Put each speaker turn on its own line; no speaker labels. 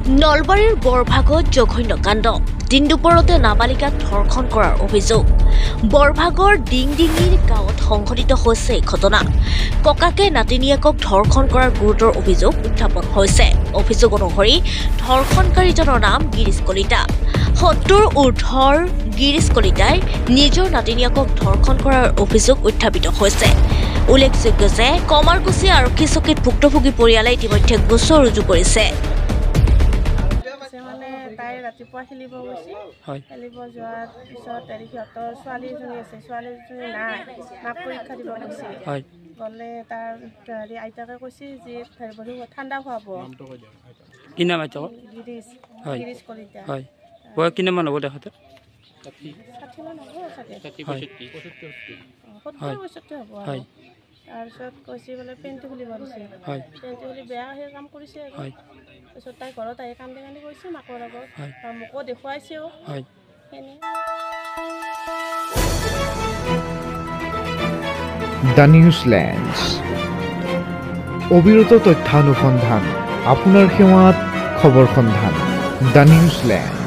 নলবাৰীৰ বৰভাগত জঘন্য কাণ্ড দিন দুপৰতে নাবালিকাক ধৰ্ষণ কৰাৰ অভিযোগ বৰভাগৰ ডিংডিঙিৰ গাঁৱত সংঘটিত হৈছে এই ঘটনা ককাকে নাতিনীয়েকক ধৰ্ষণ কৰাৰ গুৰুতৰ অভিযোগ উত্থাপন হৈছে অভিযোগ অনুসৰি ধৰ্ষণকাৰীজনৰ নাম গিৰিশ কলিতা ৭০ ঊৰ্ধৰ গিৰিশ কলিতাই নিজৰ নাতিনীয়েকক ধৰ্ষণ কৰাৰ অভিযোগ উত্থাপিত হৈছে উল্লেখযোগ্য যে কমাৰকুছি আৰক্ষী চকীত ভুক্তভোগী পৰিয়ালে ইতিমধ্যে গোচৰ ৰুজু কৰিছে
তাই ৰাতিপুৱা খেলিব গৈছিল খেলিব যোৱাৰ পিছত সিহঁতৰ ছোৱালী এজনী আছে ছোৱালীজনী নাই মাক পৰীক্ষা দিব গৈছিল গ'লে তাৰ আইতাকে কৈছিল যে ঠাণ্ডা খুৱাব
কি নাম আইতাকৰ
গিৰিশ কলিতা
বয়স কিমান হ'ব দেখাতে
৬০ মান হ'ব চাগে ৭০ বছৰতে হ'ব তাৰপিছত কৈছে বোলে পেণ্টটো খুলিব দিছে পেণ্টটো খুলি বেয়া সেই কাম কৰিছে তাৰপিছত তাই ঘৰত আহি কান্দি কান্দি কৰিছে মাকৰ লগত মোকো দেখুৱাইছেও
দ্য নিউজলেণ্ডছ অবিৰত তথ্যানুসন্ধান আপোনাৰ সেৱাত খবৰ সন্ধান দ্য নিউজলেণ্ড।